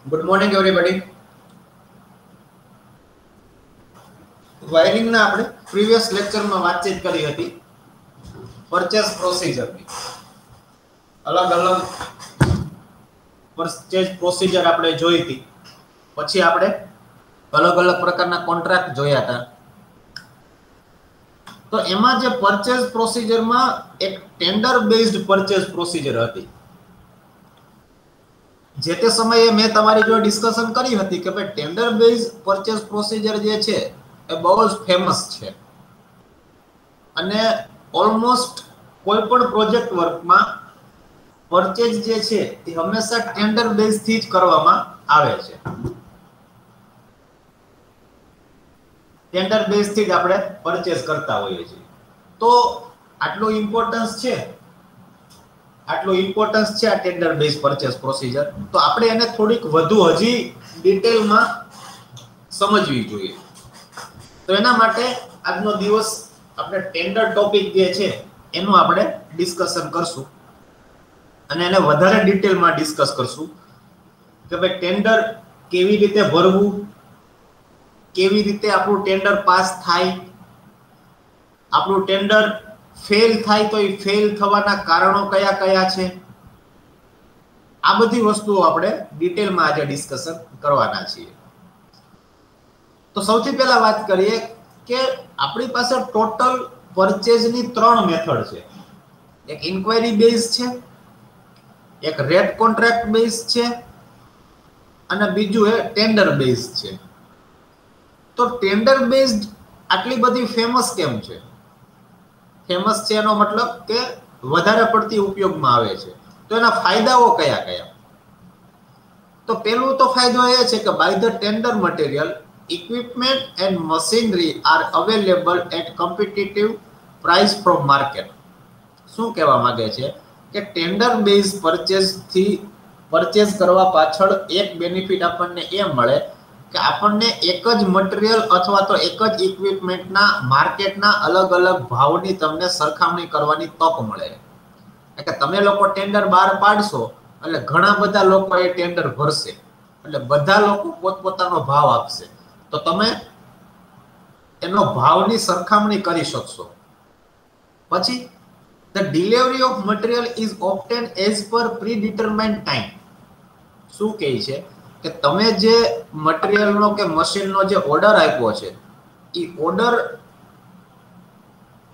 Good morning everybody. વાયરિંગના આપણે previous લેક્ચરમાં વાતચીત કરી હતી પરચેસ પ્રોસિજરની. અલગ અલગ પરચેસ પ્રોસિજર આપણે જોઈ હતી. પછી આપણે અલગ અલગ પ્રકારના કોન્ટ્રાક્ટ જોયા હતા. તો એમાં જે પરચેસ પ્રોસિજરમાં એક ટેન્ડર બેઝડ પરચેસ પ્રોસિજર હતી. જે તે સમયે મેં તમારી જોડે ડિસ્કશન કરી હતી કે ભાઈ ટેન્ડર બેઝ પરચેસ પ્રોસિજર જે છે એ બહુ જ ફેમસ છે અને ઓલમોસ્ટ કોઈ પણ પ્રોજેક્ટ વર્કમાં પરચેસ જે છે એ હંમેશા ટેન્ડર બેઝ થી જ કરવામાં આવે છે. ટેન્ડર બેઝ થી જ આપણે પરચેસ કરતા હોઈએ છીએ. તો આટલું ઇમ્પોર્ટન્સ છે આ ટેન્ડર બેઝ પરચેસ પ્રોસિજર. તો આપણે એને થોડીક વધુ હજી ડિટેલમાં સમજવી જોઈએ. તો એના માટે આજનો દિવસ આપણે ટેન્ડર ટોપિક જે છે એનું આપણે ડિસ્કશન કરશું અને એને વધારે ડિટેલમાં ડિસ્કસ કરશું કે ભાઈ ટેન્ડર કેવી રીતે ભરવું, કેવી રીતે આપણું ટેન્ડર પાસ થાય, આપણું ટેન્ડર ફેલ થાય તો એ ફેલ થવાના કારણો કયા કયા છે. આ બધી વસ્તુઓ આપણે ડિટેલમાં આજે ડિસ્કશન કરવાના છીએ. તો સૌથી પહેલા વાત કરીએ કે આપણી પાસે ટોટલ પરચેઝની 3 મેથડ છે. એક ઇન્ક્વાયરી બેઝ છે, એક રેટ કોન્ટ્રાક્ટ બેઝ છે અને બીજું એ ટેન્ડર બેઝ છે. તો ટેન્ડર બેઝડ આટલી બધી ફેમસ કેમ છે? ફેમસ છે એનો મતલબ કે વધારે પડતી ઉપયોગમાં આવે છે. તો એના ફાયદાઓ કયા કયા? તો પહેલું તો ફાયદો એ છે કે by the tender material equipment and machinery are available at competitive price from market. શું કહેવા માંગે છે કે ટેન્ડર બેઝ પરચેસ કરવા પાછળ એક બેનિફિટ આપણને એ મળે કે આપણને એક જ મટીરિયલ અથવા તો એક જ ઇક્વિપમેન્ટના માર્કેટના અલગ અલગ ભાવની તમને સરખામણી કરવાની તક મળે. એટલે તમે લોકો ટેન્ડર બહાર પાડશો એટલે ઘણા બધા લોકો એ ટેન્ડર ભરશે એટલે બધા લોકો પોતપોતાનો ભાવ આપશે તો તમે એનો ભાવની સરખામણી કરી શકશો. પછી the delivery of material is obtained as per predetermined time. શું કહે છે કે તમે જે મટીરિયલનો કે મશીનનો જે ઓર્ડર આપ્યો છે એ ઓર્ડર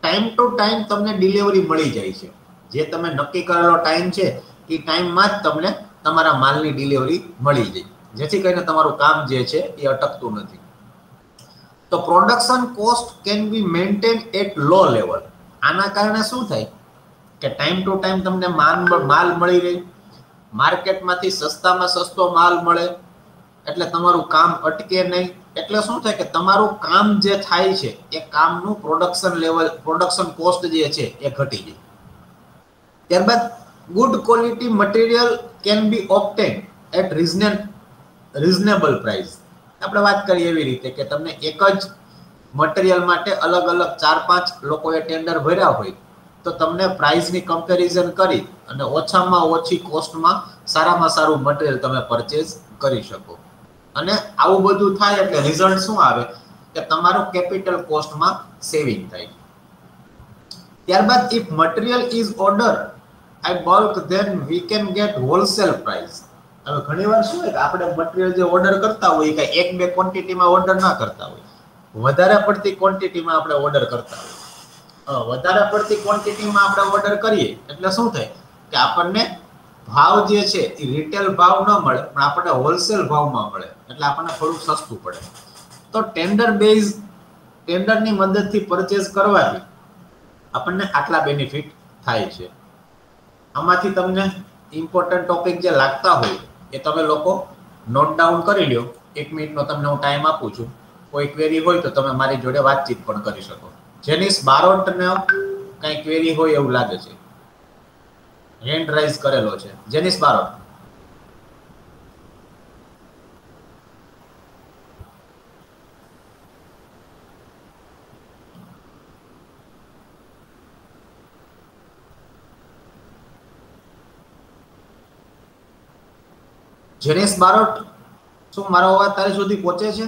ટાઈમ ટુ ટાઈમ તમને ડિલિવરી મળી જાય છે. જે તમે નક્કી કરેલો ટાઈમ છે એ ટાઈમમાં જ તમને તમારા માલની ડિલિવરી મળી જાય, જેથી કરીને તમારું કામ જે છે એ અટકતું નથી. તો production cost can be maintain at low level. આના કારણે શું થાય કે ટાઈમ ટુ ટાઈમ તમને માલ મળી રહે, માર્કેટમાંથી સસ્તામાં સસ્તો માલ મળે એટલે તમારું કામ અટકે નહીં. એટલે શું થાય કે તમારું કામ જે થાય છે એ કામનું પ્રોડક્શન કોસ્ટ જે છે એ ઘટી જાય. ત્યારબાદ good quality material can be obtain at reasonable price. આપણે વાત કરીએ એવી રીતે કે તમને એક જ મટીરિયલ માટે અલગ અલગ 4-5 લોકોએ ટેન્ડર ભર્યા હોય તો તમને પ્રાઇસની કમ્પેરિઝન કરી અને ઓછામાં ઓછી કોસ્ટમાં સારામાં સારું મટીરિયલ તમે પરચેઝ કરી શકો. અને આવું બધું થાય એટલે રિઝલ્ટ શું આવે કે તમારું કેપિટલ કોસ્ટમાં સેવિંગ થાય. ત્યારબાદ if material is order I bulk then we can get wholesale price. હવે ઘણીવાર શું હોય કે આપણે મટીરિયલ જે ઓર્ડર કરતા હોય કે 1-2 ક્વોન્ટિટીમાં ઓર્ડર ના કરતા હોય, વધારે પડતી ક્વોન્ટિટીમાં આપણે ઓર્ડર કરતા હોય. વધારે પડતી ક્વોન્ટિટીમાં આપણે ઓર્ડર કરીએ એટલે શું થાય કે આપણને ભાવ જે છે એ રિટેલ ભાવ ન મળે પણ આપણને હોલસેલ ભાવમાં મળે એટલે આપણને થોડું સસ્તું પડે. તો ટેન્ડરની મદદથી પરચેસ કરવાથી આપણને આટલા બેનિફિટ થાય છે. આમાંથી તમને ઇમ્પોર્ટન્ટ ટોપિક જે લાગતા હોય એ તમે લોકો નોટ ડાઉન કરી લ્યો. 1 મિનિટનો તમને હું ટાઈમ આપું છું. કોઈ ક્વેરી હોય તો તમે મારી જોડે વાતચીત પણ કરી શકો. જેનિસ બારોટને કઈ ક્વેરી હોય એવું લાગે છે, હેન્ડ રાઇઝ કરેલો છે. જેનિસ બારોટ. જેનિસ બારોટ શું મારો અવાજ તારી સુધી પહોંચે છે?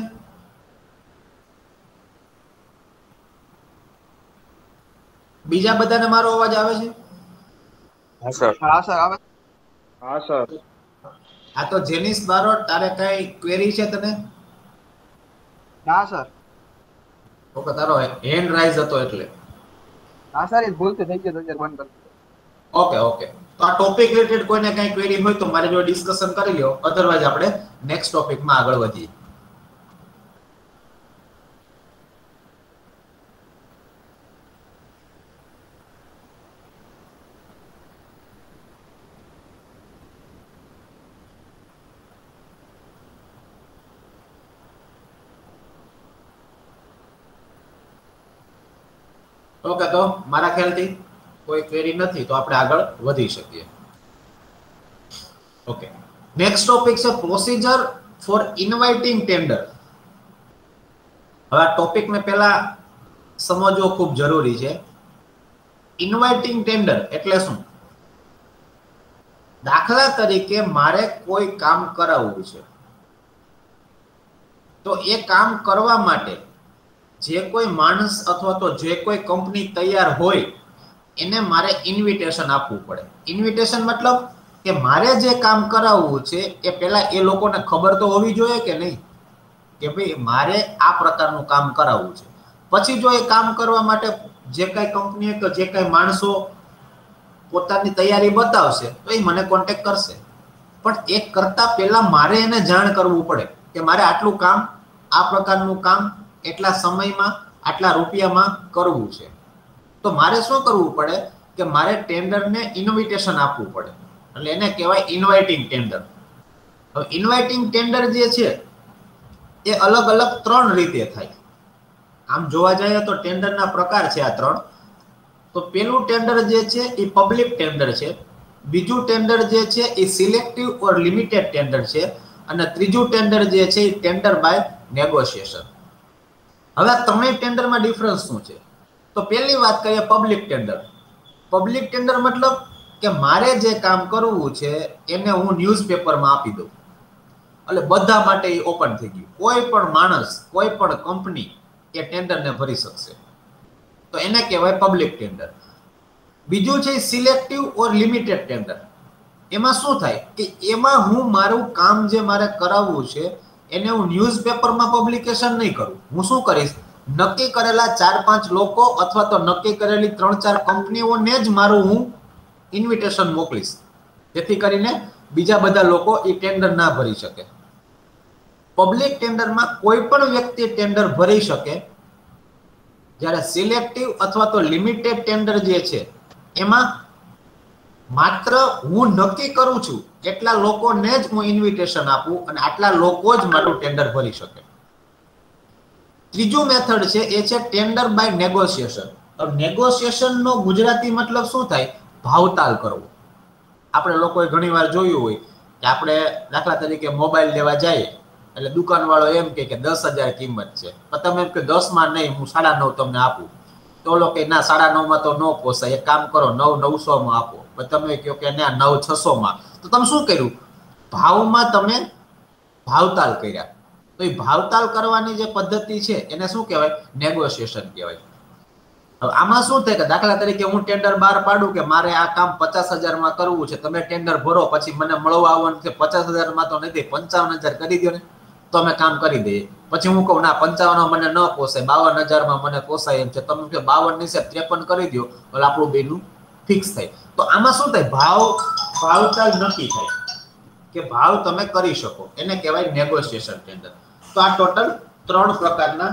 બીજા બધાને મારો અવાજ આવે છે? હા સર. હા સર આવે. હા સર. આ તો જેનિસ બારોટ, તારે કઈ ક્વેરી છે તને? ના સર. ઓકે, તારો હેન્ડ રાઈઝ હતો એટલે. હા સર, એ ભૂલથી થઈ ગયો તો બંધ કરી દીધો. ઓકે ઓકે, તો આ ટોપિક રિલેટેડ કોઈને કઈ ક્વેરી હોય તો મારી જોડે ડિસ્કશન કરી લ્યો, અધરવાઇઝ આપણે નેક્સ્ટ ટોપિકમાં આગળ વધીએ. ઓકે, તો મારા ખ્યાલથી કોઈ ક્વેરી નથી તો આપણે આગળ વધી શકીએ. ઓકે, નેક્સ્ટ ટોપિક છે પ્રોસીજર ફોર ઇન્વાઇટિંગ ટેન્ડર. હવે આ ટોપિકને પહેલા સમજવો ખૂબ જરૂરી છે. ઇન્વાઇટિંગ ટેન્ડર એટલે શું? દાખલા તરીકે મારે કોઈ કામ કરાવવું છે, તો એ કામ કરવા માટે જે કોઈ માણસ અથવા તો જે કોઈ કંપની તૈયાર હોય એને મારે ઇન્વિટેશન આપવું પડે. ઇન્વિટેશન મતલબ કે મારે જે કામ કરાવવું છે એ પહેલા એ લોકોને ખબર તો હોવી જોઈએ કે નહીં, કે ભાઈ મારે આ પ્રકારનું કામ કરાવવું છે. પછી જો એ કામ કરવા માટે જે કઈ કંપની કે જે કઈ માણસો પોતાની તૈયારી બતાવશે તો એ મને કોન્ટેક્ટ કરશે. પણ એ કરતા પહેલા મારે એને જાણ કરવું પડે કે મારે આટલું કામ, આ પ્રકારનું કામ એટલા સમયમાં આટલા રૂપિયામાં કરવું છે. તો મારે શું કરવું પડે કે મારે ટેન્ડરને ઇન્વિટેશન આપવું પડે, એટલે એને કહેવાય ઇન્વાઇટિંગ ટેન્ડર. હવે ઇન્વાઇટિંગ ટેન્ડર જે છે એ અલગ અલગ 3 રીતે થાય. આમ જોવા જઈએ તો ટેન્ડરના પ્રકાર છે આ 3. તો પહેલું ટેન્ડર જે છે એ પબ્લિક ટેન્ડર છે, બીજું ટેન્ડર જે છે એ સિલેક્ટિવ ઓર લિમિટેડ ટેન્ડર છે, અને ત્રીજું ટેન્ડર જે છે એ ટેન્ડર બાય નેગોશિએશન. હવે આ ત્રણેય ટેન્ડરમાં ડિફરન્સ શું છે? તો પહેલી વાત કરીએ પબ્લિક ટેન્ડર. પબ્લિક ટેન્ડર મતલબ કે મારે જે કામ કરવું છે એને હું ન્યૂઝપેપરમાં આપી દઉં, એટલે બધા માટે એ ઓપન થઈ ગયું. કોઈ પણ માણસ, કોઈ પણ કંપની એ ટેન્ડરને ભરી શકશે, તો એને કહેવાય પબ્લિક ટેન્ડર. બીજું છે સિલેક્ટિવ ઓર લિમિટેડ ટેન્ડર. એમાં શું થાય કે એમાં હું મારું કામ જે મારે કરાવવું છે એને હું ન્યૂઝપેપરમાં પબ્લિકેશન નહીં કરું. હું શું કરીશ, નક્કી કરેલા 4-5 લોકો અથવા તો નક્કી કરેલી 3-4 કંપનીઓને જ મારું હું ઇન્વિટેશન મોકલીશ, જેથી કરીને બીજા બધા લોકો એ ટેન્ડર ના ભરી શકે. પબ્લિક ટેન્ડરમાં કોઈ પણ વ્યક્તિ ટેન્ડર ભરી શકે, જ્યારે સિલેક્ટિવ અથવા તો લિમિટેડ ટેન્ડર જે છે એમાં માત્ર હું નક્કી કરું છું એટલા લોકોને જ હું ઇન્વિટેશન આપું અને આટલા લોકો જ મારું ટેન્ડર ભરી શકે. ત્રીજું મેથડ છે એ છે ટેન્ડર બાય નેગોશિએશન. નેગોશિએશનનો ગુજરાતી મતલબ શું થાય? ભાવતાલ કરવો. આપણે લોકોએ ઘણીવાર જોયું હોય કે આપણે દાખલા તરીકે મોબાઈલ લેવા જઈએ એટલે દુકાનવાળો એમ કે 10,000 કિંમત છે, પણ તમે એમ કે 10માં નહીં, હું 9.5 તમને આપું. તો લોકો ના 9.5માં તો ન પોસાય, એક કામ કરો 9,900માં આપો. તમે કહો કે ના 9,600માં, તો તમે શું કર્યું? ભાવમાં તમે ભાવતાલ કર્યા. તો એ ભાવતાલ કરવાની જે પદ્ધતિ છે એને શું કહેવાય? નેગોશિએશન કહેવાય. હવે આમાં શું થાય કે દાખલા તરીકે હું ટેન્ડર બહાર પાડું કે મારે આ કામ 50,000માં કરવું છે, તમે ટેન્ડર ભરો, પછી મને મળવા આવવાનું છે 50,000માં તો નથી, 55,000 કરી દો ને, તો અમે કામ કરી દઈએ. પછી હું કહું ના 55 મને ન પોસાય, 52,000માં મને પોસાય એમ છે, તમે કે 52 ની 53 કરી દો, એટલે આપણું બેનું ફિક્સ થાય. તો આમાં શું થાય? ભાવતાલ નક્કી થાય કે ભાવ તમે કરી શકો, એને કહેવાય નેગોશિએશન ટેન્ડર. તો આ ટોટલ 3 પ્રકારના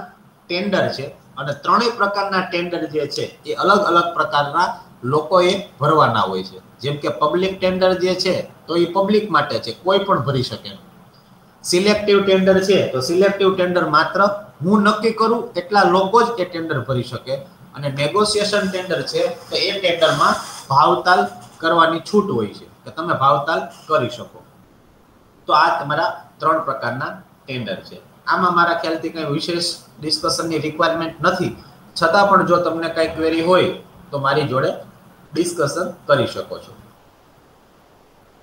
ટેન્ડર છે, અને ત્રણેય પ્રકારના ટેન્ડર જે છે એ અલગ અલગ પ્રકારના લોકોએ ભરવાના હોય છે. જેમ કે પબ્લિક ટેન્ડર જે છે તો એ પબ્લિક માટે છે, કોઈ પણ ભરી શકે. સિલેક્ટિવ ટેન્ડર છે તો સિલેક્ટિવ ટેન્ડર માત્ર હું નક્કી કરું એટલા લોકો જ એ ટેન્ડર ભરી શકે. અને નેગોશિએશન ટેન્ડર છે તો એ ટેન્ડરમાં ભાવતાલ કરવાની છૂટ હોય છે કે તમે ભાવતાલ કરી શકો. તો આ તમારા 3 પ્રકારના ટેન્ડર છે. આમાં મારા ખ્યાલથી કંઈ વિશેષ ડિસ્કશનની રિક્વાયરમેન્ટ નથી, છતાં પણ જો તમને કંઈ ક્વેરી હોય તો મારી જોડે ડિસ્કશન કરી શકો છો.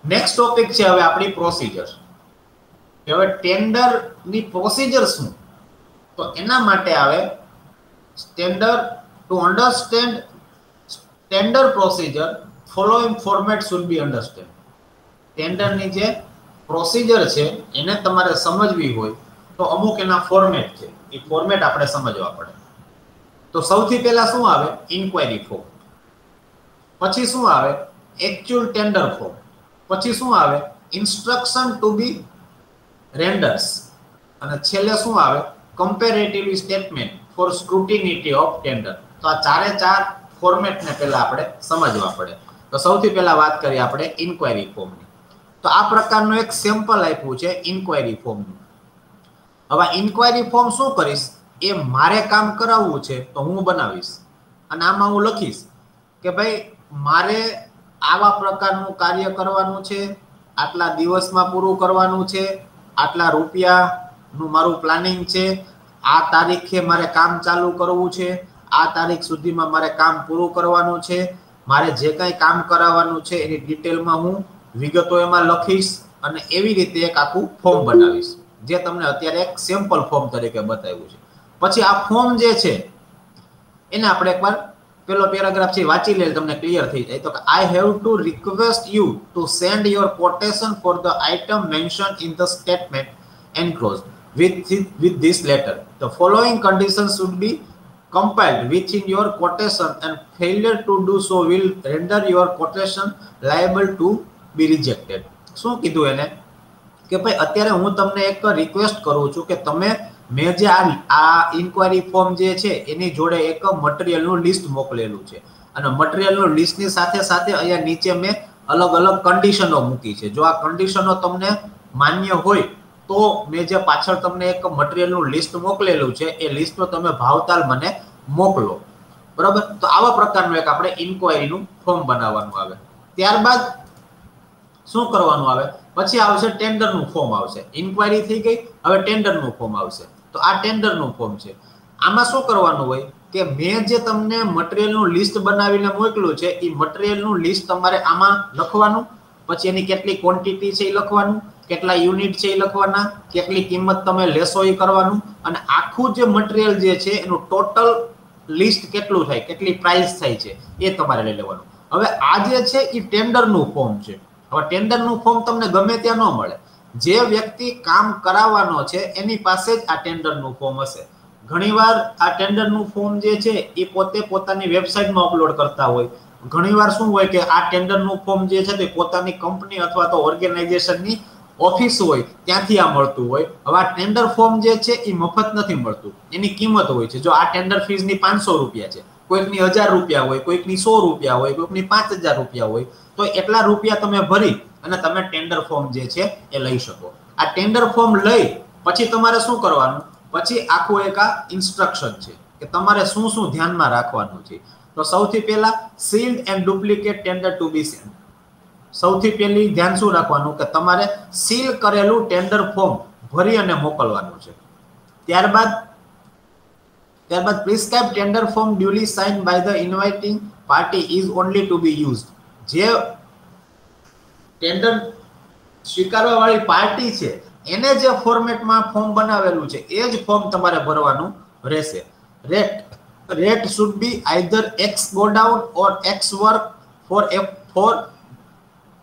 નેક્સ્ટ ટોપિક છે હવે આપણી પ્રોસિજર. કે હવે ટેન્ડર ની પ્રોસિજર શું, તો એના માટે આવે standard to understand tender procedure following format should be understand. ટેન્ડરની જે પ્રોસિજર છે એને તમારે સમજવી હોય તો અમુક એના ફોર્મેટ છે, એ ફોર્મેટ આપણે સમજવા પડે. તો સૌથી પહેલા શું આવે? Inquiry form. પછી શું આવે? Actual tender form. પછી શું આવે? Instruction to be renders. અને છેલ્લે શું આવે? Comparative statement for scrutiny of tender. તો આ ચારે ચાર ફોર્મેટને પહેલા આપણે સમજવા પડે. તો સૌથી પહેલા વાત કરીએ આપણે ઇન્ક્વાયરી ફોર્મની. તો આ પ્રકારનું એક સેમ્પલ આપ્યું છે ઇન્ક્વાયરી ફોર્મનું. હવે ઇન્ક્વાયરી ફોર્મ શું કરીશ? એ મારે કામ કરાવવું છે તો હું બનાવીશ અને આમાં હું લખીશ કે ભાઈ મારે આવા પ્રકારનું કાર્ય કરવાનું છે, આટલા દિવસમાં પૂરું કરવાનું છે, આટલા રૂપિયાનું મારું પ્લાનિંગ છે, આ તારીખે મારે કામ ચાલુ કરવું છે, આ તારીખ સુધીમાં મારે કામ પૂરું કરવાનું છે, મારે જે કાંઈ કામ કરાવવાનું છે એની ડિટેલમાં હું વિગતો એમાં લખીશ અને એવી રીતે એક આખું ફોર્મ બનાવીશ, જે તમને અત્યારે એક સેમ્પલ ફોર્મ તરીકે બતાવ્યું છે. પછી આ ફોર્મ જે છે એને આપણે એકવાર પેલો પેરાગ્રાફ છે વાંચી લે, તમને ક્લિયર થઈ જાય. તો I have to request you to send your quotation for the item mention in the statement enclosed with this letter. The following conditions should be compiled within your quotation and failure to do so will render your quotation liable to be rejected. શું કીધું એને કે ભાઈ અત્યારે હું તમને એક request કરું છું કે તમે મેં જે આ ઇન્ક્વાયરી ફોર્મ જે છે એની જોડે એક મટીરિયલનું લિસ્ટ મોકલેલું છે અને મટીરિયલનું લિસ્ટની સાથે સાથે અહીંયા નીચે મેં અલગ અલગ કન્ડિશનો મૂકી છે. જો આ કન્ડિશનો તમને માન્ય હોય તો મેં જે પાછળ તમને એક મટીરિયલનું લિસ્ટ મોકલેલું છે એ લિસ્ટનો તમે ભાવતાલ મને મોકલો. બરાબર? તો આવા પ્રકારનું એક આપણે ઇન્ક્વાયરીનું ફોર્મ બનાવવાનું આવે. ત્યારબાદ શું કરવાનું આવે? પછી આવશે ટેન્ડરનું ફોર્મ આવશે. ઇન્ક્વાયરી થઈ ગઈ, હવે ટેન્ડરનું ફોર્મ આવશે. તો આ ટેન્ડરનું ફોર્મ છે. આમાં શું કરવાનું હોય કે મેં જે તમને મટીરિયલનું લિસ્ટ બનાવીને મોકલ્યું છે એ મટીરિયલનું લિસ્ટ તમારે આમાં લખવાનું, પછી એની કેટલી ક્વોન્ટિટી છે એ લખવાનું, કેટલા યુનિટ છે એ લખવાના, કેટલી કિંમત તમે લેશો એ કરવાનું, અને આખું જે મટીરિયલ જે છે એનું ટોટલ લિસ્ટ કેટલું થાય, કેટલી પ્રાઇસ થાય છે એ તમારે લઈ લેવાનું. હવે આ જે છે એ ટેન્ડરનું ફોર્મ છે. હવે ટેન્ડરનું ફોર્મ તમને ગમે ત્યાં ન મળે. જે વ્યક્તિ કામ કરાવવાનો છે એની પાસે જ આ ટેન્ડરનું ફોર્મ હશે. ઘણીવાર આ ટેન્ડરનું ફોર્મ જે છે એ પોતે પોતાની વેબસાઇટમાં અપલોડ કરતા હોય. ઘણીવાર શું હોય કે આ ટેન્ડરનું ફોર્મ જે છે તે પોતાની કંપની અથવા તો ઓર્ગેનાઇઝેશનની ઓફિસ હોય ત્યાંથી આ મળતું હોય. હવે આ ટેન્ડર ફોર્મ જે છે એ મફત નથી મળતું, એની કિંમત હોય છે. જો આ ટેન્ડર ફીસની 500 રૂપિયા છે, કોઈકની 1000 રૂપિયા હોય, કોઈકની 100 રૂપિયા હોય, કોઈકની 5000 રૂપિયા હોય, તો એટલા રૂપિયા તમે ભરી અને તમે ટેન્ડર ફોર્મ જે છે એ લઈ શકો. આ ટેન્ડર ફોર્મ લઈ પછી તમારે શું કરવાનું? પછી આખું એક આ ઇન્સ્ટ્રક્શન છે કે તમારે શું શું ધ્યાનમાં રાખવાનું છે. તો સૌથી પહેલા sealed and duplicate tender to be sent. સૌથી પહેલી ધ્યાન શું રાખવાનું કે તમારે સીલ કરેલું ટેન્ડર ફોર્મ ભરી અને મોકલવાનું છે. ત્યારબાદ prescribe tender form duly signed by the inviting party is only to be used. જે ટેન્ડર સ્વીકારવા વાળી પાર્ટી છે એને જે ફોર્મેટમાં ફોર્મ બનાવેલું છે એ જ ફોર્મ તમારે ભરવાનું રહેશે. Rate should be either x go down or x work four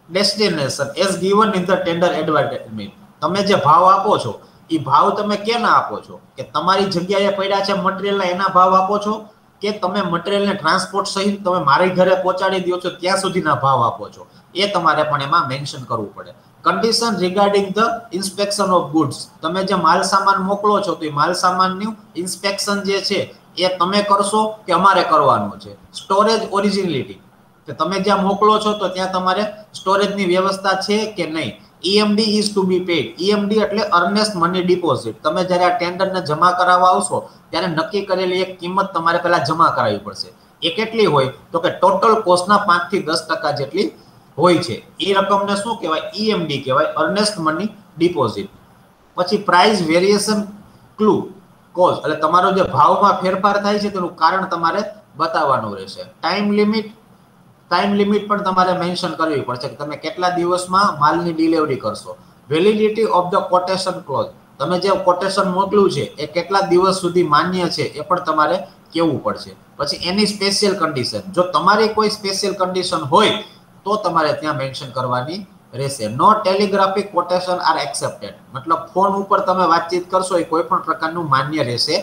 destination as given in the tender advertisement. તમે જે ભાવ આપો છો એ ભાવ તમે કેના આપો છો? કે તમારી જગ્યાએ પડ્યા છે મટીરિયલના એના ભાવ આપો છો, કે તમે મટીરિયલને ટ્રાન્સપોર્ટ સહિત તમે મારી ઘરે પહોંચાડી દો છો ત્યાં સુધીના ભાવ આપો છો? એ તમારે પણ એમાં મેન્શન કરવું પડે. Condition regarding the inspection of goods. તમે જે માલ સામાન મોકલો છો તો એ માલ સામાનનું ઇન્સ્પેક્શન જે છે એ તમે કરશો કે અમારે કરવાનું છે. સ્ટોરેજ ઓરિજિનલિટી, કે તમે જ્યાં મોકલો છો તો ત્યાં તમારે સ્ટોરેજની વ્યવસ્થા છે કે નહીં. EMD is to be paid. EMD એટલે અર્નેસ્ટ મની ડિપોઝિટ. તમે જ્યારે આ ટેન્ડરને જમા કરાવવા આવશો ત્યારે નક્કી કરેલી એક કિંમત તમારે પહેલા જમા કરાવવી પડશે. એ કેટલી હોય? તો કે ટોટલ કોસ્ટના 5 થી 10% જેટલી હોય છે. એ રકમને શું કહેવાય? EMD કહેવાય, અર્નેસ્ટ મની ડિપોઝિટ. પછી પ્રાઇસ વેરિએશન ક્લુ કોઝ, એટલે તમારો જે ભાવમાં ફેરફાર થાય છે તેનું કારણ તમારે બતાવવાનું રહેશે. ટાઈમ લિમિટ પણ તમારે મેન્શન કરવી પડશે કે તમે કેટલા દિવસમાં માલની ડિલિવરી કરશો. Validity of the quotation clause, તમે જે કોટેશન મોકલ્યું છે એ કેટલા દિવસ સુધી માન્ય છે એ પણ તમારે કહેવું પડશે. પછી એની સ્પેશિયલ કન્ડિશન, જો તમારી કોઈ સ્પેશિયલ કન્ડિશન હોય તો તમારે ત્યાં મેન્શન કરવાની રહેશે. નો ટેલિગ્રાફિક કોટેશન આર એક્સેપ્ટેડ, મતલબ ફોન ઉપર તમે વાતચીત કરશો એ કોઈ પણ પ્રકારનું માન્ય રહેશે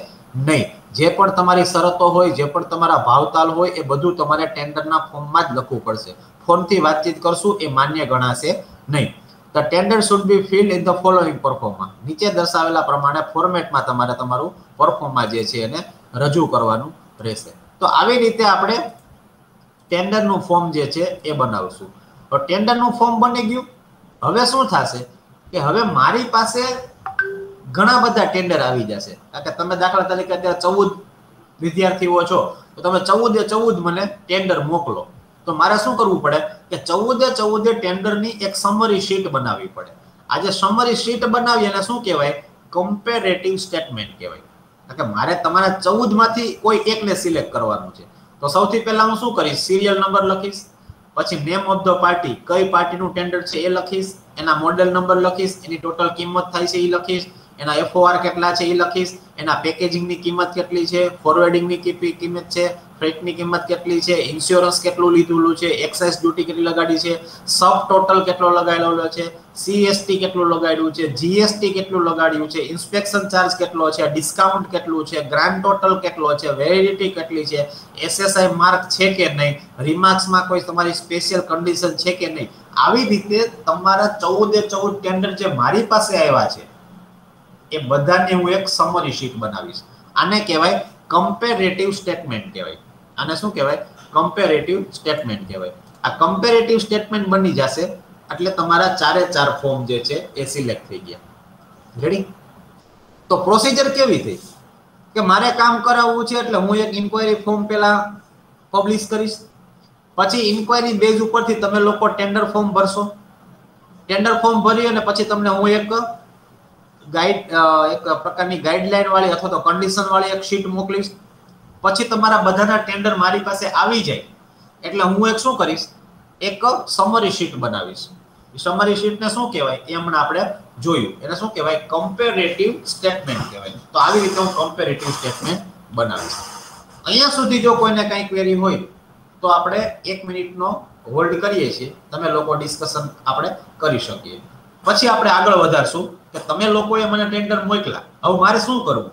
નહીં. જે પણ તમારી શરતો હોય, જે પણ તમારા ભાવતાલ હોય એ બધું તમારે ટેન્ડરના ફોર્મમાં જ લખવું પડશે. ફોનથી વાતચીત કરશું એ માન્ય ગણાશે નહીં. The tender should be filled in the following performa, નીચે દર્શાવેલા પ્રમાણે ફોર્મેટમાં તમારે તમારું પરફોર્મા જે છે એને રજૂ કરવાનું રહેશે. તો આવી રીતે આપણે ટેન્ડરનું ફોર્મ જે છે એ બનાવશું. તો ટેન્ડરનું ફોર્મ બની ગયું. હવે શું થશે કે હવે મારી પાસે ઘણા બધા ટેન્ડર આવી જશે. કારણ કે તમે દાખલા તરીકે અત્યારે 14 વિદ્યાર્થીઓ છો તો તમે 14 મને ટેન્ડર મોકલો. તો મારે શું કરવું પડે કે 14 ટેન્ડરની એક સમરી શીટ બનાવવી પડે. આ જે સમરી શીટ બનાવી એને શું કહેવાય? કમ્પેરેટિવ સ્ટેટમેન્ટ કહેવાય. કારણ કે મારે તમારા 14 માંથી કોઈ એકને સિલેક્ટ કરવાનું છે. તો સૌથી પહેલા હું શું કરીશ? સિરિયલ નંબર લખીશ, પછી નેમ ઓફ ધ પાર્ટી, કઈ પાર્ટીનું ટેન્ડર છે એ લખીશ, એના મોડેલ નંબર લખીશ, એની ટોટલ કિંમત થાય છે એ લખીશ, એના FOR કેટલા છે એ લખીશ, એના પેકેજિંગની કિંમત કેટલી છે, ફોરવર્ડિંગની કિંમત છે, ફ્રેટની કિંમત કેટલી છે, ઇન્સ્યોરન્સ કેટલું લીધેલું છે, એક્સાઇઝ ડ્યુટી કેટલી લગાડી છે, સબ ટોટલ કેટલો લગાડેલો છે, CST કેટલું લગાડ્યું છે, GST કેટલું લગાડ્યું છે, ઇન્સ્પેક્શન ચાર્જ કેટલો છે, ડિસ્કાઉન્ટ કેટલું છે, ગ્રાન્ડ ટોટલ કેટલો છે, વેલિડિટી કેટલી છે, SSI માર્ક છે કે નહીં, રિમાર્ક્સમાં કોઈ તમારી સ્પેશિયલ કન્ડિશન છે કે નહીં. આવી રીતે તમારા 14 ટેન્ડર જે મારી પાસે આવ્યા છે એ બધાને હું એક સમરી શીટ બનાવીશ. આને કહેવાય કમ્પેરેટિવ સ્ટેટમેન્ટ કહેવાય. આને શું કહેવાય? કમ્પેરેટિવ સ્ટેટમેન્ટ કહેવાય. આ કમ્પેરેટિવ સ્ટેટમેન્ટ બની જશે એટલે તમારા 4 ફોર્મ જે છે એ સિલેક્ટ થઈ ગયા. રેડી? તો પ્રોસિજર કેવી થઈ કે મારે કામ કરાવવું છે એટલે હું એક ઇન્ક્વાયરી ફોર્મ પહેલા પબ્લિશ કરીશ, પછી ઇન્ક્વાયરી બેઝ ઉપરથી તમે લોકો ટેન્ડર ફોર્મ ભરશો. ટેન્ડર ફોર્મ ભરી અને પછી તમને હું એક પ્રકારની ગાઈડલાઈન વાળી અથવા તો કન્ડિશન વાળી એક શીટ મોકલીશ. પછી તમારા બધાના ટેન્ડર મારી પાસે આવી જાય એટલે હું એક શું કરીશ? એક સમરી શીટ બનાવીશ. સમરી શીટને શું કહેવાય એ હમણાં આપણે જોયું. એને શું કહેવાય? કમ્પેરેટિવ સ્ટેટમેન્ટ કહેવાય. તો આવી રીતે હું કમ્પેરેટિવ સ્ટેટમેન્ટ બનાવીશ. અહીંયા સુધી જો કોઈને કઈ ક્વેરી હોય તો આપણે 1 મિનિટનો હોલ્ડ કરીએ છીએ. તમે લોકો ડિસ્કશન આપણે કરી શકીએ. પછી આપણે આગળ વધારશું કે તમે લોકોએ મને ટેન્ડર મોકલા, હવે મારે શું કરવું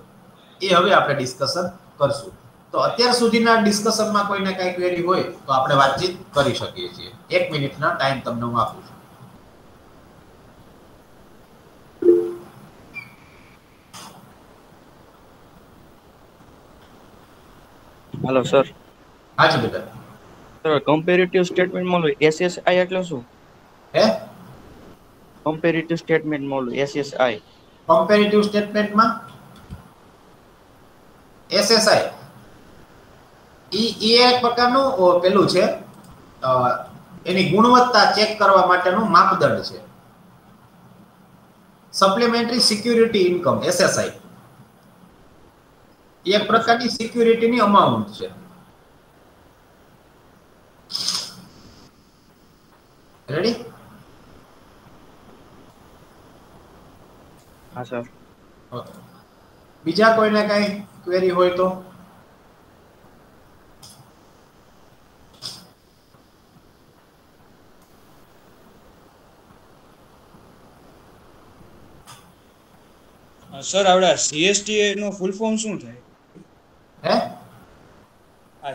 એ હવે આપણે ડિસ્કશન કરશું. તો અત્યાર સુધીના ડિસ્કશનમાં કોઈને કઈ ક્વેરી હોય તો આપણે વાતચીત કરી શકીએ છીએ. 1 મિનિટના ટાઈમ તમને હું આપું છું. Hello sir. હાજી બેટા. સર કમ્પેરેટિવ સ્ટેટમેન્ટ માં SSI એટલે શું? હે? કમ્પેરેટિવ સ્ટેટમેન્ટ માં SSI. કમ્પેરેટિવ સ્ટેટમેન્ટમાં SSI એ એક પ્રકારનું પેલું છે, એની ગુણવત્તા ચેક કરવા માટેનું માપદંડ છે. સપ્લિમેન્ટરી સિક્યુરિટી ઇન્કમ SSI એક પ્રકારની સિક્યુરિટીની અમાઉન્ટ છે. રેડી? હા સર. બીજા કોઈને કઈ ક્વેરી હોય તો? સર આવડા CST નો ફૂલ ફોર્મ શું થાય? હે? આ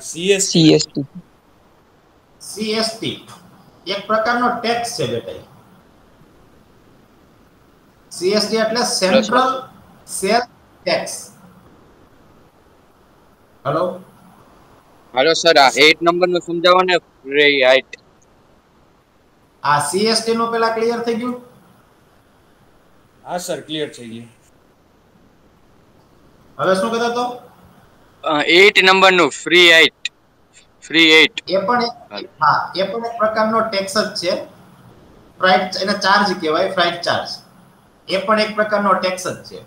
CST એક પ્રકારનો ટેક્સ છે બેટા. CST એટલે central cell tax. Hello sir, આ 8 નંબર નું સમજાવો ને. રાઈટ. આ CST નો પેલા ક્લિયર થઈ ગયું? હા સર, ક્લિયર થઈ ગયું. હવે શું કહેતો તો? 8 નંબર નું ફ્રી 8. એ પણ એક પ્રકારનો ટેક્સ જ છે. ફ્રાઇટ એને ચાર્જ કહેવાય, ફ્રાઇટ ચાર્જ. એ પણ એક પ્રકારનો ટેક્સ જ છે.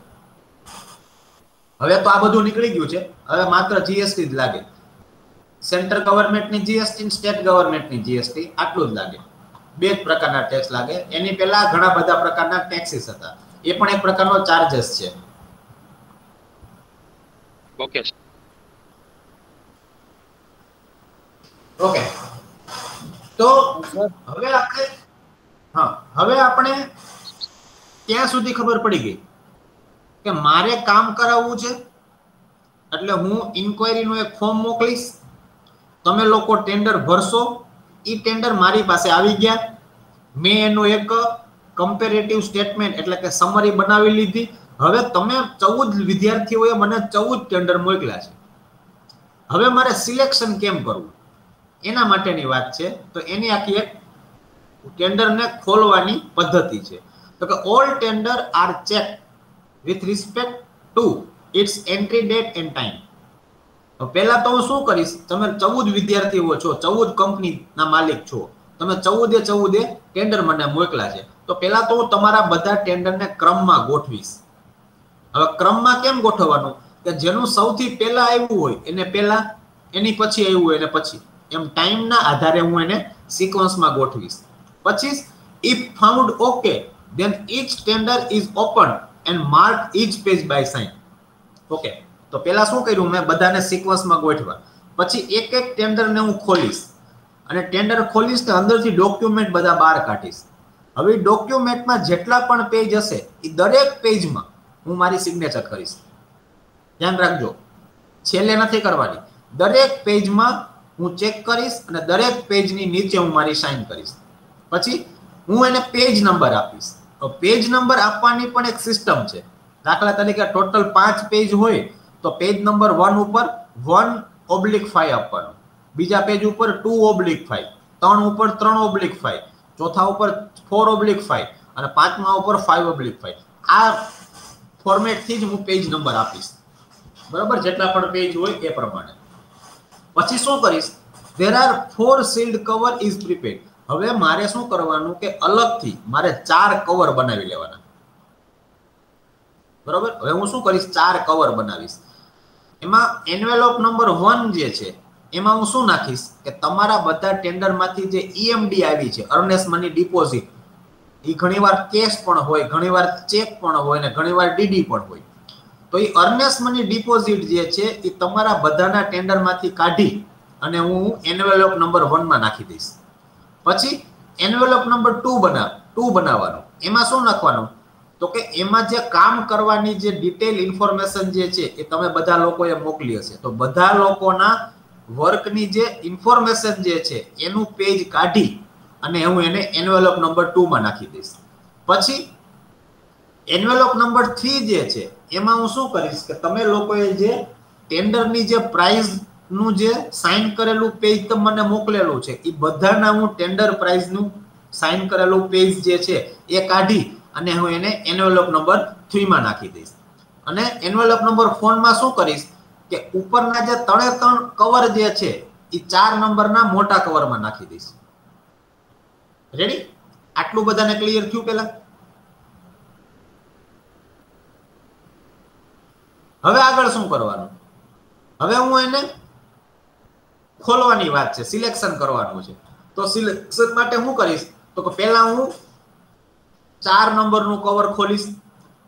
હવે તો આ બધું નીકળી ગયું છે. હવે માત્ર GST જ લાગે. સેન્ટ્રલ ગવર્મેન્ટની GST, સ્ટેટ ગવર્મેન્ટની GST આટલું જ લાગે. બે જ પ્રકારના ટેક્સ લાગે. એની પહેલા ઘણા બધા પ્રકારના ટેક્સીસ હતા, એ પણ એક પ્રકારનો ચાર્जेस છે. ઓકે ઓકે, તો સર હવે આપણે ત્યાં સુધી ખબર પડી ગઈ કે મારે કામ કરાવવું છે, એટલે હું ઇન્ક્વાયરીનું એક ફોર્મ મોકલીશ, તમે લોકો ટેન્ડર ભરશો, ઈ ટેન્ડર મારી પાસે આવી ગયા, મેં એનું એક કમ્પેરેટિવ સ્ટેટમેન્ટ એટલે કે સમરી બનાવી લીધી. હવે તમે 14 વિદ્યાર્થીઓએ મને 14 ટેન્ડર મોકલ્યા છે. હવે મારે સિલેક્શન કેમ કરવું એના માટેની વાત છે. તો એની આખી એક ટેન્ડરને ખોલવાની પદ્ધતિ છે. તો કે all tender are check with respect to its entry date and time. તો પહેલા તો હું શું કરીશ, તમે 14 વિદ્યાર્થીઓ છો, 14 કંપનીના માલિક છો, તમે 14 ટેન્ડર મને મોકલ્યા છે. તો પહેલા તો હું તમારા બધા ટેન્ડરને ક્રમમાં ગોઠવીશ. હવે ક્રમમાં કેમ ગોઠવવાનું કે જેનું સૌથી પહેલા આવ્યું હોય એને પહેલા, એની પછી આવ્યું હોય એને પછી, એમ ટાઈમના આધારે હું એને સિક્વન્સમાં ગોઠવીશ. પછી if found okay then each tender is opened and marked each page by sign. Okay, તો પહેલા શું કર્યું, મેં બધાને સિક્વન્સમાં ગોઠવ્યા. પછી એક એક ટેન્ડરને હું ખોલીશ અને ટેન્ડર ખોલીશ ને અંદરથી ડોક્યુમેન્ટ બધા બહાર કાઢીશ. હવે ડોક્યુમેન્ટમાં જેટલા પણ પેજ હશે એ દરેક પેજમાં હું મારી સિગ્નેચર કરીશ. ધ્યાન રાખજો, છેલ્લે નથી કરવાની. દરેક પેજમાં હું ચેક કરીશ અને દરેક પેજની નીચે હું મારી સાઇન કરીશ. પછી હું એને પેજ નંબર આપીશ. તો પેજ નંબર આપવાની પણ એક સિસ્ટમ છે. દાખલા તરીકે ટોટલ 5 પેજ હોય તો પેજ નંબર 1 ઉપર 1/5 આપવાનું, બીજા પેજ ઉપર 2/5, 3 ઉપર 3/5, ચોથા ઉપર 4/5 અને પાંચમા ઉપર 5/5. આ ફોર્મેટથી જ હું પેજ નંબર આપીશ, બરાબર, જેટલા પણ પેજ હોય એ પ્રમાણે. પછી શું કરીશ, there are 4 sealed cover is prepared. હવે મારે શું કરવાનું કે અલગથી મારે 4 કવર બનાવી લેવાના, બરાબર. હવે હું શું કરીશ, 4 કવર બનાવીશ. એમાં એન્વેલોપ નંબર 1 જે છે એમાં હું શું નાખીશ કે તમારા બધા ટેન્ડરમાંથી જે ઈએમડી આવી છે, અર્નેસ્ટ મની ડિપોઝિટ, એ ઘણીવાર કેશ પણ હોય, ઘણીવાર ચેક પણ હોય ને ઘણીવાર ડીડી પણ હોય. તો એ અર્નેસ્ટ મની ડિપોઝિટ જે છે એ તમારા બધાના ટેન્ડરમાંથી કાઢી અને હું એન્વેલોપ નંબર 1 માં નાખી દઈશ. પછી એન્વેલોપ નંબર 2 બનાવવાનું. એમાં શું નાખવાનું તો કે એમાં જે કામ કરવાની જે ડિટેલ ઇન્ફોર્મેશન જે છે એ તમે બધા લોકોએ મોકલી હશે. તો બધા લોકોના વર્કની જે ઇન્ફોર્મેશન જે છે એનું પેજ કાઢી અને હું એને એન્વેલોપ નંબર 2 માં નાખી દઈશ. પછી એન્વેલોપ નંબર 3 જે છે એમાં હું શું કરીશ કે તમે લોકોએ જે ટેન્ડરની જે પ્રાઇસ નું જે સાઇન કરેલું પેજ તમને મોકલેલું છે એ બધાના હું ટેન્ડર પ્રાઇસ નું સાઇન કરેલું પેજ જે છે એ કાઢી અને હું એને એન્વેલોપ નંબર 3 માં નાખી દઈશ. અને એન્વેલોપ નંબર 4 માં શું કરીશ કે ઉપરના જે 3 કવર જે છે એ 4 નંબરના મોટા કવરમાં નાખી દઈશ. રેડી? આટલું બધાને ક્લિયર થયું? પેલા હવે આગળ શું કરવાનું, હવે હું એને ખોલવાની વાત છે, સિલેક્શન કરવાનું છે. તો સિલેક્શન માટે હું કરીશ તો કે પહેલા હું 4 નંબરનું કવર ખોલીશ.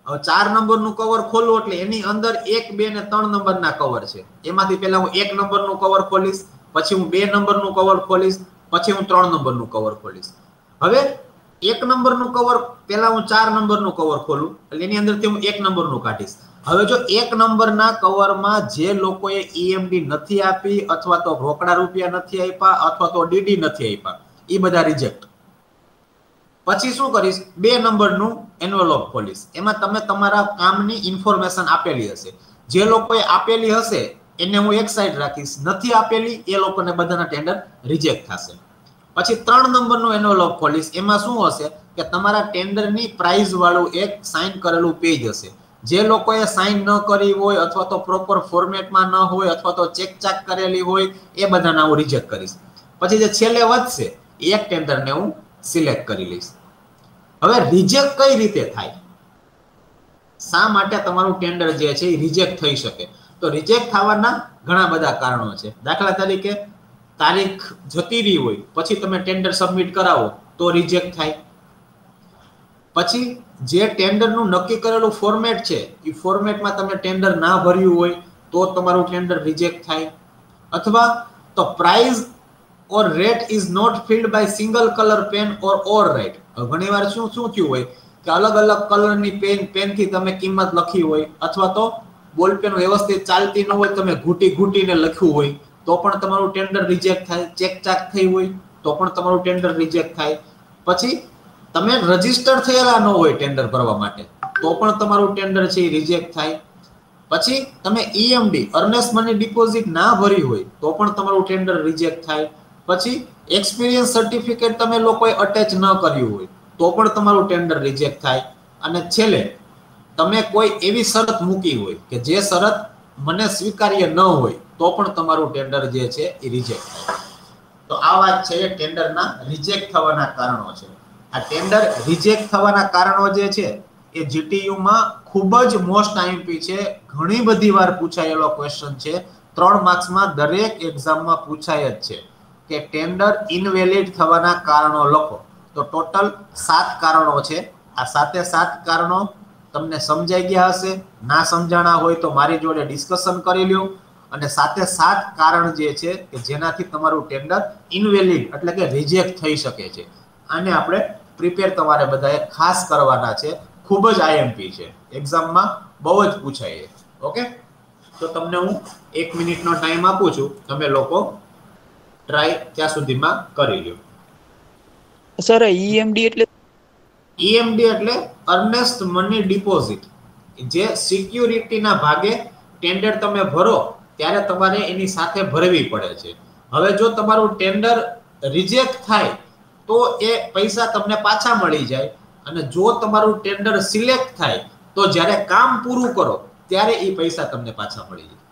હવે 4 નંબરનું કવર ખોલું એટલે એની અંદર 1, 2 ને 3 નંબરના કવર છે. એમાંથી પહેલા હું 1 નંબરનું કવર ખોલીશ, પછી હું 2 નંબરનું કવર ખોલીશ, પછી હું 3 નંબરનું કવર ખોલીશ. હવે 1 નંબરનું કવર પહેલા હું 4 નંબરનું કવર ખોલું એટલે એની અંદરથી હું 1 નંબરનું કાઢીશ. હવે જો 1 નંબરના કવરમાં જે લોકોએ ઈએમડી નથી આપી અથવા તો રોકડા રૂપિયા નથી આપ્યા અથવા તો ડીડી નથી આપ્યા એ બધા રિજેક્ટ. પછી શું કરીશ, 2 નંબરનું એન્વેલોપ ખોલીશ. એમાં તમે તમારા કામની ઇન્ફોર્મેશન આપેલી હશે. જે લોકોએ આપેલી હશે એને હું એક સાઈડ રાખીશ, નથી આપેલી એ લોકોને બધાના ટેન્ડર રિજેક્ટ થશે. પછી 3 નંબરનું એન્વેલોપ ખોલીશ. એમાં શું હશે કે તમારા ટેન્ડરની પ્રાઇસ વાળું એક સાઇન કરેલું પેજ હશે. જે લોકોએ સાઇન ન કરી હોય અથવા તો પ્રોપર ફોર્મેટમાં ન હોય અથવા તો ચેક કરેલી હોય એ બધાના હું રિજેક્ટ કરીશ. પછી જે છેલ્લે વધશે એક ટેન્ડરને હું સિલેક્ટ કરી લઈશ. હવે રિજેક્ટ કઈ રીતે થાય, શા માટે તમારું ટેન્ડર જે છે એ રિજેક્ટ થઈ શકે? તો રિજેક્ટ થવાના ઘણા બધા કારણો છે. દાખલા તરીકે તારીખ જતી રહી હોય પછી તમે ટેન્ડર સબમિટ કરાવો તો રિજેક્ટ થાય. પછી જે ટેન્ડરનું નક્કી કરેલું ફોર્મેટ છે એ ફોર્મેટમાં તમે ટેન્ડર ના ભર્યું હોય તો તમારું ટેન્ડર રિજેક્ટ થાય. અથવા તો price or rate is not filled by single colour pen or overwrite. ઘણીવાર શું થયું હોય કે અલગ અલગ કલરની પેનથી તમે કિંમત લખી હોય, અથવા તો બોલ પેન વ્યવસ્થિત ચાલતી ન હોય, તમે ઘૂંટીને લખ્યું હોય તો પણ તમારું ટેન્ડર રિજેક્ટ થાય. ચેકચાક થઈ હોય તો પણ તમારું ટેન્ડર રિજેક્ટ થાય. પછી તમે રજીસ્ટર થયેલા ન હોય ટેન્ડર ભરવા માટે તો પણ તમારું ટેન્ડર છે એ રિજેક્ટ થાય. પછી તમે ઈએમડી અર્નેસ્ટ મની ડિપોઝિટ ના ભરી હોય તો પણ તમારું ટેન્ડર રિજેક્ટ થાય. પછી એક્સપિરિયન્સ સર્ટિફિકેટ તમે લોકોએ અટેચ ન કર્યું હોય તો પણ તમારું ટેન્ડર રિજેક્ટ થાય. અને છેલ્લે તમે કોઈ એવી શરત મૂકી હોય કે જે શરત મને સ્વીકાર્ય ન હોય તો પણ તમારું ટેન્ડર જે છે એ રિજેક્ટ થાય. તો આ વાત છે એ ટેન્ડરના રિજેક્ટ થવાના કારણો છે. આ ટેન્ડર રિજેક્ટ થવાના કારણો જે છે એ જીટીયુ માં ખૂબ જ મોસ્ટ આઈએમપી છે. ઘણી બધી વાર પૂછાયેલો ક્વેશ્ચન છે. 3 માર્ક્સમાં દરેક એક્ઝામમાં પૂછાય જ છે કે ટેન્ડર ઇનવેલિડ થવાના કારણો લખો. તો ટોટલ 7 કારણો છે. આ 7 કારણો તમને સમજાઈ ગયા હશે. ના સમજાણા હોય તો મારી જોડે ડિસ્કશન કરી લ્યો. અને 7 કારણ જે છે કે જેનાથી તમારું ટેન્ડર ઇનવેલિડ એટલે કે રિજેક્ટ થઈ શકે છે. આને આપણે પ્રિપેર તમારે બધાએ ખાસ કરવાના છે. ખૂબ જ આઈએમપી છે, એક્ઝામમાં બહુ જ પૂછાય છે. ઓકે, તો તમને હું 1 મિનિટનો ટાઈમ આપું છું, તમે લોકો ટ્રાય ત્યાં સુધીમાં કરી લ્યો. સર ઈએમડી એટલે ઈએમડી એટલે અર્નેસ્ટ મની ડિપોઝિટ, જે સિક્યુરિટીના ભાગે ટેન્ડર તમે ભરો ત્યારે તમારે એની સાથે ભરવી પડે છે. હવે જો તમારું ટેન્ડર રિજેક્ટ થાય તો એ પૈસા તમને પાછા મળી જાય. અને જો તમારું ટેન્ડર સિલેક્ટ થાય તો જ્યારે કામ પૂરું કરો ત્યારે એ પૈસા તમને પાછા મળી જાય.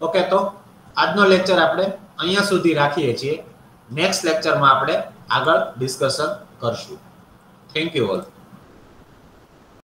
ઓકે, તો આજનો લેક્ચર આપણે અહીંયા સુધી રાખીએ છીએ. નેક્સ્ટ લેક્ચરમાં આપણે આગળ ડિસ્કશન કરશું. Thank you all.